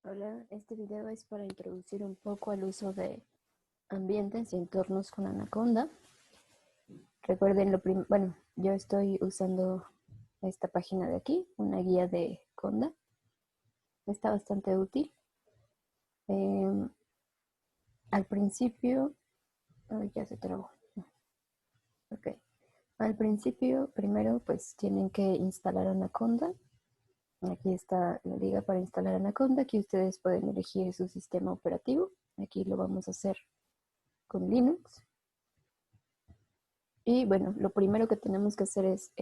Hola, este video es para introducir un poco al uso de ambientes y entornos con Anaconda. Recuerden bueno, yo estoy usando esta página de aquí, una guía de Conda. Está bastante útil. Al principio, ya se trabó. Ok. Al principio, primero, pues tienen que instalar Anaconda. Aquí está la liga para instalar Anaconda. Aquí ustedes pueden elegir su sistema operativo. Aquí lo vamos a hacer con Linux. Y bueno, lo primero que tenemos que hacer es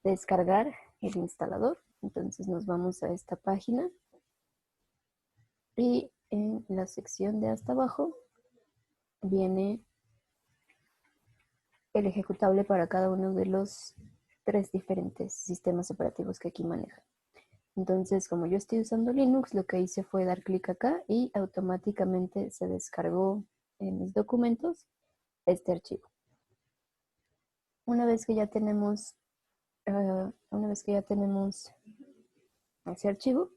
descargar el instalador. Entonces nos vamos a esta página y en la sección de hasta abajo viene el ejecutable para cada uno de los 3 diferentes sistemas operativos que aquí maneja. Entonces, como yo estoy usando Linux, lo que hice fue dar clic acá y automáticamente se descargó en mis documentos este archivo. Una vez que ya tenemos ese archivo,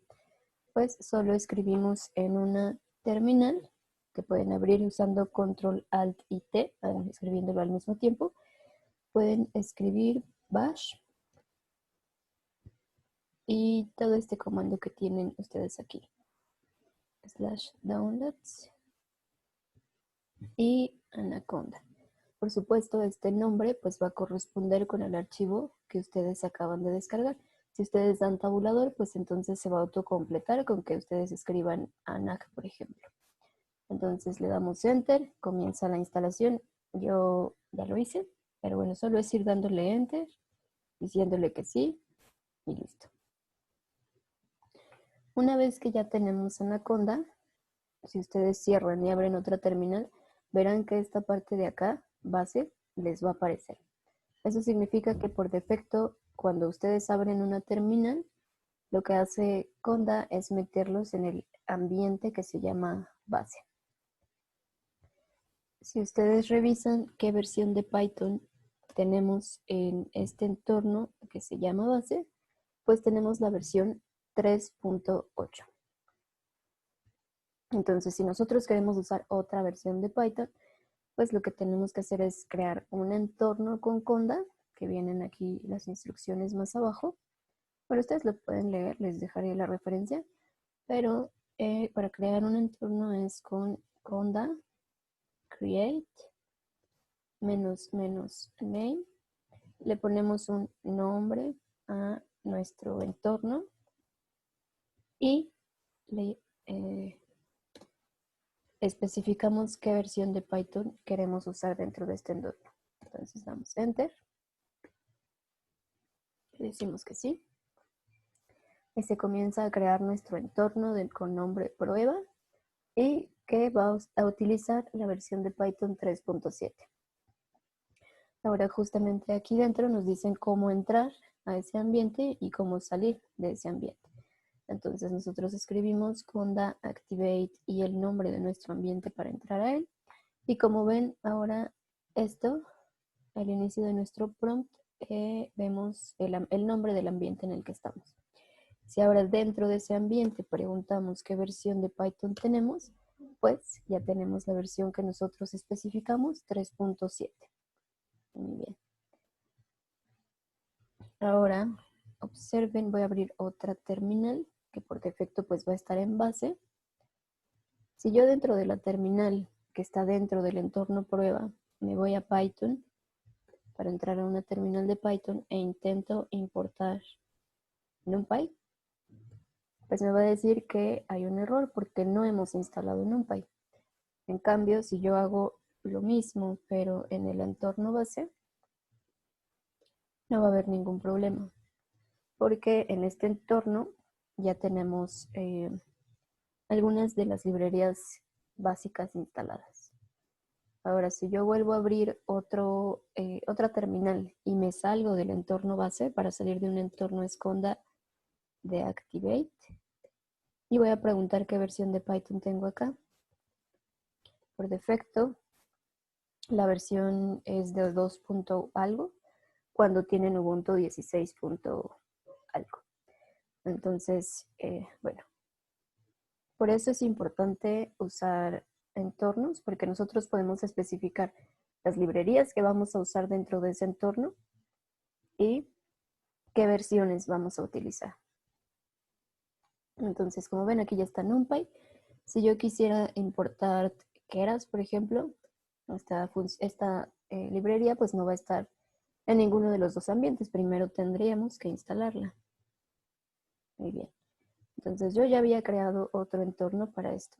pues solo escribimos en una terminal que pueden abrir usando Control Alt y T, escribiéndolo al mismo tiempo. Pueden escribir bash y todo este comando que tienen ustedes aquí, /downloads y Anaconda. Por supuesto, este nombre pues va a corresponder con el archivo que ustedes acaban de descargar. Si ustedes dan tabulador, pues entonces se va a autocompletar con que ustedes escriban ANAC, por ejemplo. Entonces le damos Enter, comienza la instalación. Yo ya lo hice, pero bueno, solo es ir dándole Enter, diciéndole que sí y listo. Una vez que ya tenemos Anaconda, si ustedes cierran y abren otra terminal, verán que esta parte de acá, base, les va a aparecer. Eso significa que por defecto, cuando ustedes abren una terminal, lo que hace Conda es meterlos en el ambiente que se llama base. Si ustedes revisan qué versión de Python tenemos en este entorno que se llama base, pues tenemos la versión 3.8. Entonces, si nosotros queremos usar otra versión de Python, pues lo que tenemos que hacer es crear un entorno con Conda, que vienen aquí las instrucciones más abajo. Bueno, ustedes lo pueden leer, les dejaré la referencia, pero para crear un entorno es con Conda create -name. Le ponemos un nombre a nuestro entorno y le especificamos qué versión de Python queremos usar dentro de este entorno. Entonces damos Enter y decimos que sí. Y se comienza a crear nuestro entorno con nombre prueba y que va a utilizar la versión de Python 3.7. Ahora justamente aquí dentro nos dicen cómo entrar a ese ambiente y cómo salir de ese ambiente. Entonces nosotros escribimos conda activate y el nombre de nuestro ambiente para entrar a él. Y como ven ahora esto, al inicio de nuestro prompt, vemos el nombre del ambiente en el que estamos. Si ahora dentro de ese ambiente preguntamos qué versión de Python tenemos, pues ya tenemos la versión que nosotros especificamos, 3.7. Muy bien. Ahora, observen, voy a abrir otra terminal que por defecto pues va a estar en base. Si yo dentro de la terminal que está dentro del entorno prueba, me voy a Python para entrar a una terminal de Python e intento importar NumPy, pues me va a decir que hay un error porque no hemos instalado NumPy. En cambio, si yo hago lo mismo, pero en el entorno base, no va a haber ningún problema, porque en este entorno ya tenemos algunas de las librerías básicas instaladas. Ahora, si yo vuelvo a abrir otra terminal y me salgo del entorno base para salir de un entorno esconda de Activate, y voy a preguntar qué versión de Python tengo acá. Por defecto, la versión es de 2. algo, cuando tienen Ubuntu 16. algo. Entonces, bueno, Por eso es importante usar entornos, porque nosotros podemos especificar las librerías que vamos a usar dentro de ese entorno y qué versiones vamos a utilizar. Entonces, como ven, aquí ya está NumPy. Si yo quisiera importar Keras, por ejemplo, esta librería pues no va a estar en ninguno de los dos ambientes. Primero tendríamos que instalarla. Muy bien. Entonces yo ya había creado otro entorno para esto.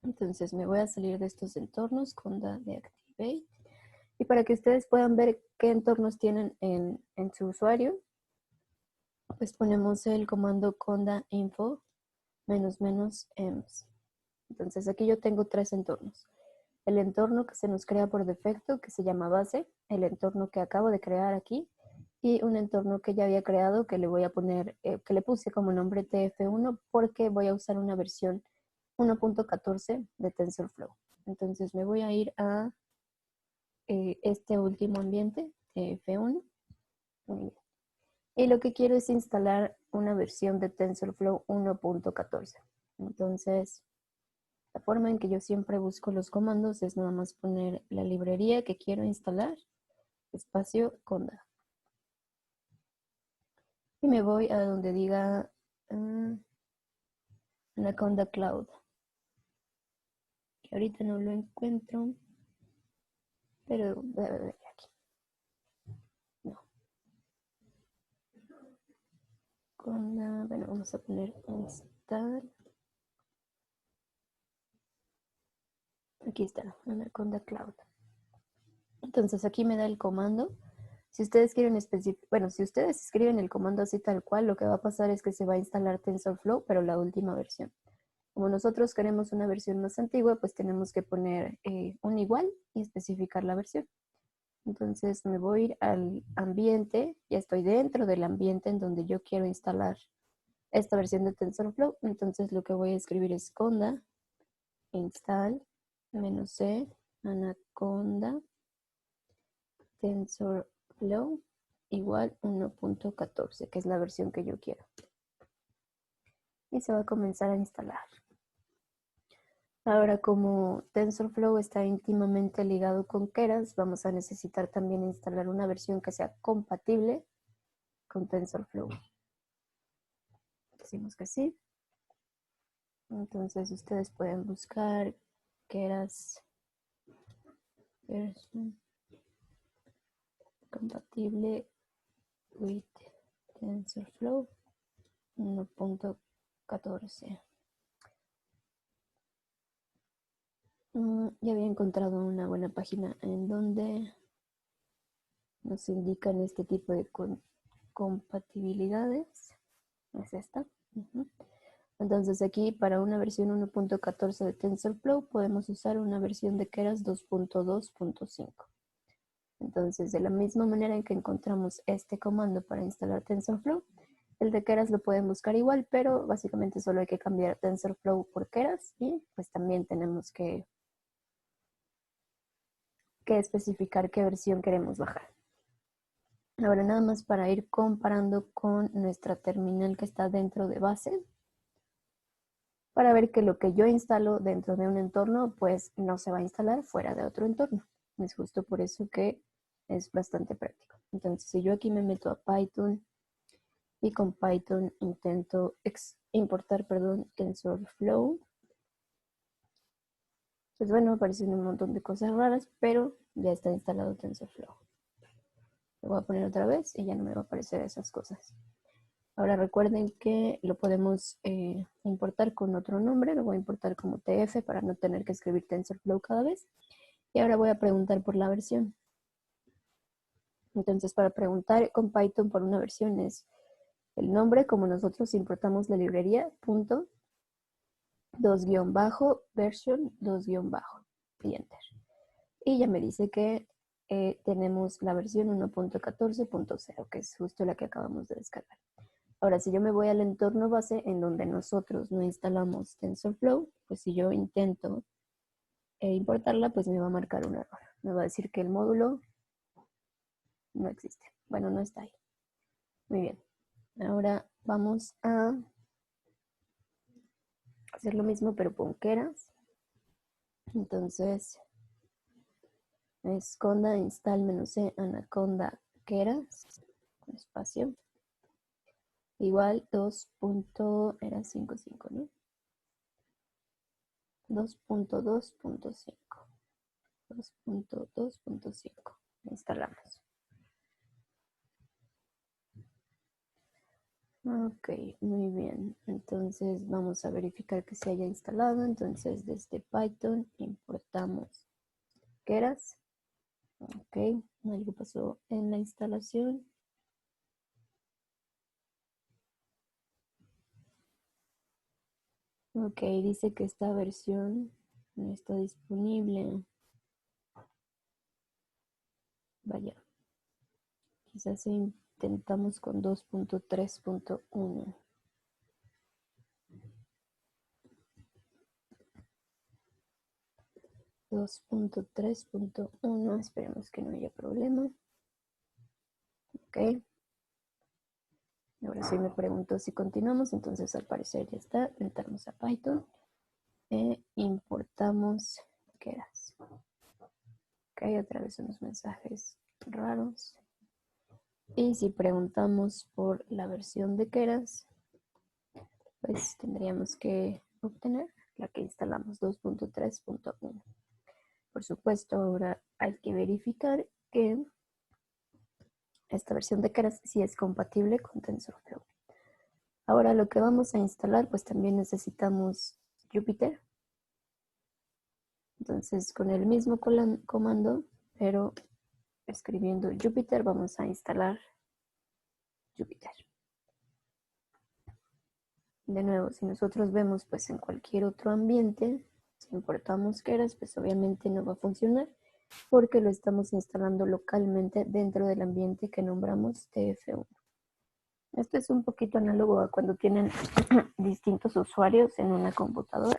Entonces me voy a salir de estos entornos, conda de Activate. Y para que ustedes puedan ver qué entornos tienen en su usuario, pues ponemos el comando conda info --- Entonces aquí yo tengo 3 entornos. El entorno que se nos crea por defecto, que se llama base, el entorno que acabo de crear aquí, y un entorno que ya había creado que le voy a poner, que le puse como nombre TF1 porque voy a usar una versión 1.14 de TensorFlow. Entonces me voy a ir a este último ambiente, TF1. Y lo que quiero es instalar una versión de TensorFlow 1.14. Entonces, la forma en que yo siempre busco los comandos es nada más poner la librería que quiero instalar, espacio conda. Y me voy a donde diga Anaconda Cloud. Que ahorita no lo encuentro, pero voy a ver aquí. No. Conda, bueno, vamos a poner install. Aquí está, Anaconda Cloud. Entonces aquí me da el comando. Si ustedes quieren especificar, bueno, si ustedes escriben el comando así tal cual, lo que va a pasar es que se va a instalar TensorFlow, pero la última versión. Como nosotros queremos una versión más antigua, pues tenemos que poner un igual y especificar la versión. Entonces me voy a ir al ambiente, ya estoy dentro del ambiente en donde yo quiero instalar esta versión de TensorFlow. Entonces lo que voy a escribir es conda install -c anaconda TensorFlow igual 1.14, que es la versión que yo quiero. Y se va a comenzar a instalar. Ahora, como TensorFlow está íntimamente ligado con Keras, vamos a necesitar también instalar una versión que sea compatible con TensorFlow. Decimos que sí. Entonces ustedes pueden buscar Keras version compatible with TensorFlow 1.14. Ya había encontrado una buena página en donde nos indican este tipo de compatibilidades. Es esta. Entonces aquí para una versión 1.14 de TensorFlow podemos usar una versión de Keras 2.2.5. Entonces de la misma manera en que encontramos este comando para instalar TensorFlow, el de Keras lo pueden buscar igual, pero básicamente solo hay que cambiar TensorFlow por Keras y pues también tenemos que especificar qué versión queremos bajar. Ahora nada más para ir comparando con nuestra terminal que está dentro de base, para ver que lo que yo instalo dentro de un entorno pues no se va a instalar fuera de otro entorno. Es justo por eso que es bastante práctico. Entonces si yo aquí me meto a Python y con Python intento importar TensorFlow, pues bueno, aparecen un montón de cosas raras, pero ya está instalado TensorFlow. Lo voy a poner otra vez y ya no me va a aparecer esas cosas. Ahora recuerden que lo podemos importar con otro nombre. Lo voy a importar como TF para no tener que escribir TensorFlow cada vez. Y ahora voy a preguntar por la versión. Entonces para preguntar con Python por una versión es el nombre, como nosotros importamos la librería, punto, 2_ version, 2_ y enter. Y ya me dice que tenemos la versión 1.14.0, que es justo la que acabamos de descargar. Ahora, si yo me voy al entorno base en donde nosotros no instalamos TensorFlow, pues si yo intento importarla, pues me va a marcar un error. Me va a decir que el módulo no existe. Bueno, no está ahí. Muy bien. Ahora vamos a hacer lo mismo, pero con Keras. Entonces, es conda install -c anaconda Keras, con espacio, igual 2.55, ¿no? 2.2.5. 2.2.5. Instalamos. Ok, muy bien. Entonces vamos a verificar que se haya instalado. Entonces desde Python importamos Keras. Ok, algo pasó en la instalación. Ok, dice que esta versión no está disponible. Vaya, quizás intentamos con 2.3.1. 2.3.1, esperemos que no haya problema. Ok. Ahora sí me pregunto si continuamos, entonces al parecer ya está. Entramos a Python e importamos Keras. Ok, otra vez unos mensajes raros. Y si preguntamos por la versión de Keras, pues tendríamos que obtener la que instalamos, 2.3.1. Por supuesto, ahora hay que verificar que esta versión de Keras sí es compatible con TensorFlow. Ahora lo que vamos a instalar, pues también necesitamos Jupyter. Entonces con el mismo comando, pero escribiendo Jupyter, vamos a instalar Jupyter. De nuevo, si nosotros vemos pues en cualquier otro ambiente, si importamos Keras, pues obviamente no va a funcionar porque lo estamos instalando localmente dentro del ambiente que nombramos TF1. Esto es un poquito análogo a cuando tienen distintos usuarios en una computadora.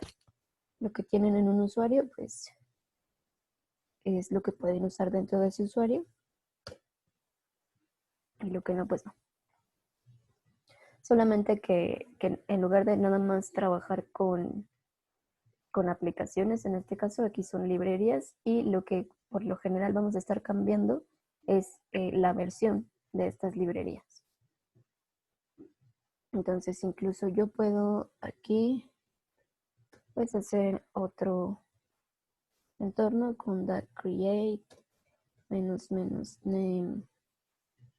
Lo que tienen en un usuario, pues, es lo que pueden usar dentro de ese usuario. Y lo que no, pues no. Solamente que en lugar de nada más trabajar con aplicaciones, en este caso aquí son librerías, y lo que por lo general vamos a estar cambiando es la versión de estas librerías. Entonces incluso yo puedo aquí pues hacer otro entorno con create -name,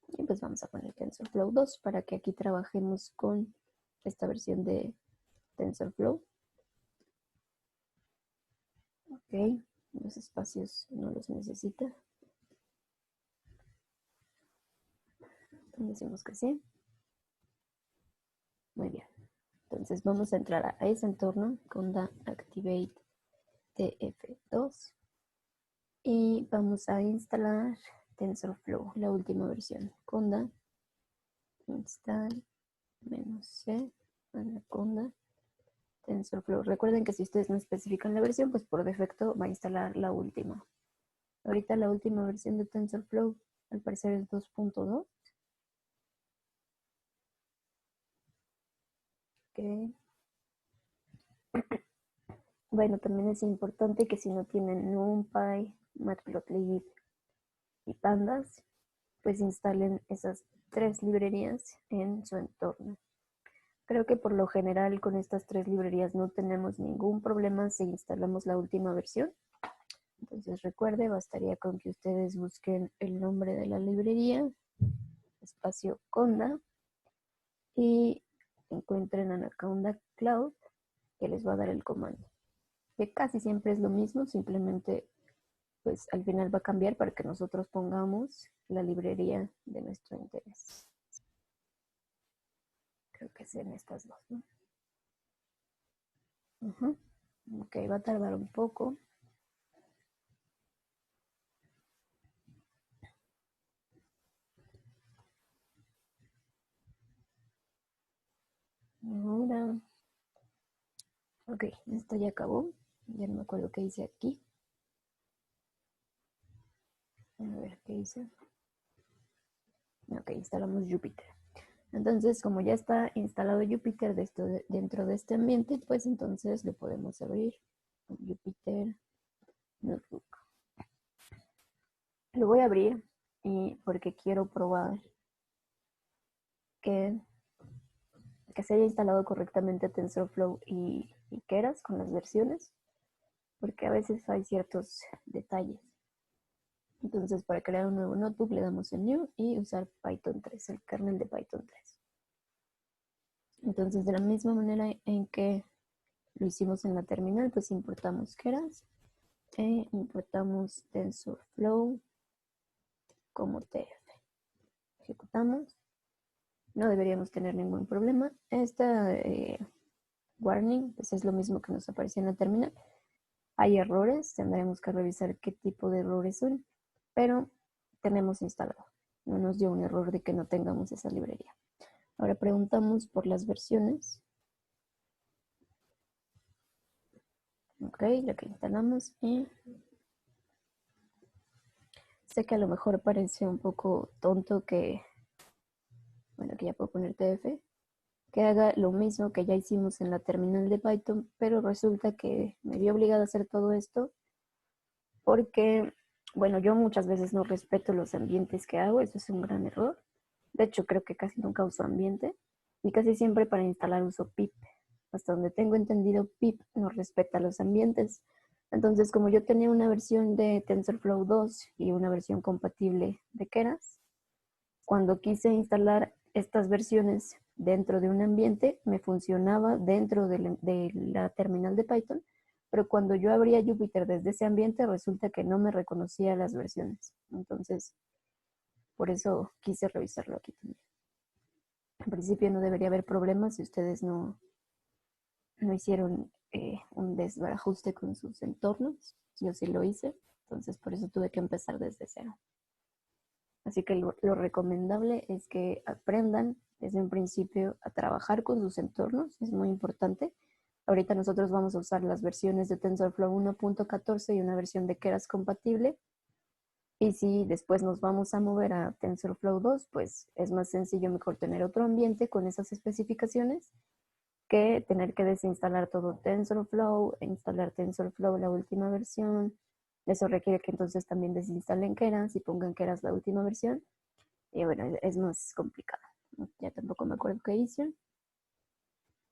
y pues vamos a poner TensorFlow 2 para que aquí trabajemos con esta versión de TensorFlow. Ok, los espacios no los necesita. Decimos que sí. Muy bien. Entonces vamos a entrar a ese entorno con activate tf2 y vamos a instalar TensorFlow, la última versión. Conda install -c anaconda TensorFlow. Recuerden que si ustedes no especifican la versión, pues por defecto va a instalar la última. Ahorita la última versión de TensorFlow al parecer es 2.2. Ok. Bueno, también es importante que si no tienen NumPy, Matplotlib y Pandas, pues instalen esas 3 librerías en su entorno. Creo que por lo general con estas 3 librerías no tenemos ningún problema si instalamos la última versión. Entonces recuerde, bastaría con que ustedes busquen el nombre de la librería, espacio Conda, y encuentren Anaconda Cloud, que les va a dar el comando. Que casi siempre es lo mismo, simplemente pues al final va a cambiar para que nosotros pongamos la librería de nuestro interés. Creo que es en estas dos, ¿no? Ok, va a tardar un poco. Ahora, ok, esto ya acabó. Ya no me acuerdo qué hice aquí. A ver qué hice. Ok, instalamos Jupyter. Entonces, como ya está instalado Jupyter dentro de este ambiente, pues entonces lo podemos abrir. Jupyter Notebook. Lo voy a abrir porque quiero probar que se haya instalado correctamente TensorFlow y Keras con las versiones, porque a veces hay ciertos detalles. Entonces, para crear un nuevo notebook le damos en New y usar Python 3, el kernel de Python 3. Entonces, de la misma manera en que lo hicimos en la terminal, pues importamos Keras e importamos TensorFlow como TF. Ejecutamos. No deberíamos tener ningún problema. Esta warning pues es lo mismo que nos aparecía en la terminal. Hay errores, tendremos que revisar qué tipo de errores son, pero tenemos instalado. No nos dio un error de que no tengamos esa librería. Ahora preguntamos por las versiones. Ok, la que instalamos y sé que a lo mejor parece un poco tonto que, bueno, que ya puedo poner TF, que haga lo mismo que ya hicimos en la terminal de Python, pero resulta que me vi obligada a hacer todo esto porque, bueno, yo muchas veces no respeto los ambientes que hago, eso es un gran error. De hecho, creo que casi nunca uso ambiente y casi siempre para instalar uso pip. Hasta donde tengo entendido, pip no respeta los ambientes. Entonces, como yo tenía una versión de TensorFlow 2 y una versión compatible de Keras, cuando quise instalar estas versiones dentro de un ambiente, me funcionaba dentro de la terminal de Python, pero cuando yo abría Jupyter desde ese ambiente, resulta que no me reconocía las versiones. Entonces, por eso quise revisarlo aquí también. En principio no debería haber problemas si ustedes no hicieron un desbarajuste con sus entornos. Yo sí lo hice, entonces por eso tuve que empezar desde cero. Así que lo recomendable es que aprendan desde un principio a trabajar con sus entornos, es muy importante. Ahorita nosotros vamos a usar las versiones de TensorFlow 1.14 y una versión de Keras compatible. Y si después nos vamos a mover a TensorFlow 2, pues es más sencillo, mejor tener otro ambiente con esas especificaciones que tener que desinstalar todo TensorFlow, e instalar TensorFlow la última versión. Eso requiere que entonces también desinstalen Keras y pongan Keras la última versión. Y bueno, es más complicado. Ya tampoco me acuerdo qué hice.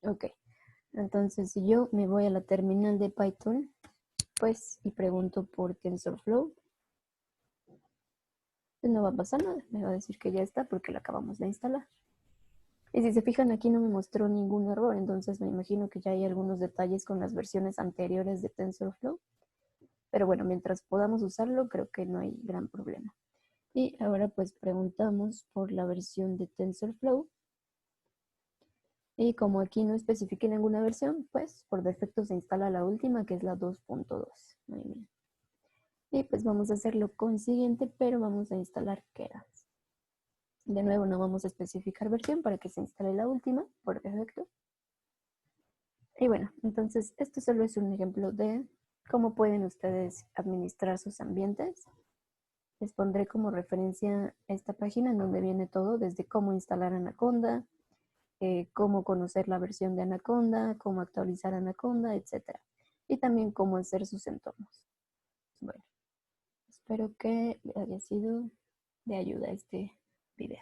Ok, entonces si yo me voy a la terminal de Python, pues, y pregunto por TensorFlow, pues no va a pasar nada. Me va a decir que ya está porque lo acabamos de instalar. Y si se fijan, aquí no me mostró ningún error, entonces me imagino que ya hay algunos detalles con las versiones anteriores de TensorFlow. Pero bueno, mientras podamos usarlo, creo que no hay gran problema. Y ahora pues preguntamos por la versión de TensorFlow. Y como aquí no especifique ninguna versión, pues por defecto se instala la última, que es la 2.2. Muy bien. Y pues vamos a hacerlo con siguiente, pero vamos a instalar Keras. De nuevo no vamos a especificar versión para que se instale la última por defecto. Y bueno, entonces esto solo es un ejemplo de cómo pueden ustedes administrar sus ambientes. Les pondré como referencia esta página en donde viene todo, desde cómo instalar Anaconda, cómo conocer la versión de Anaconda, cómo actualizar Anaconda, etc. Y también cómo hacer sus entornos. Bueno, espero que les haya sido de ayuda este video.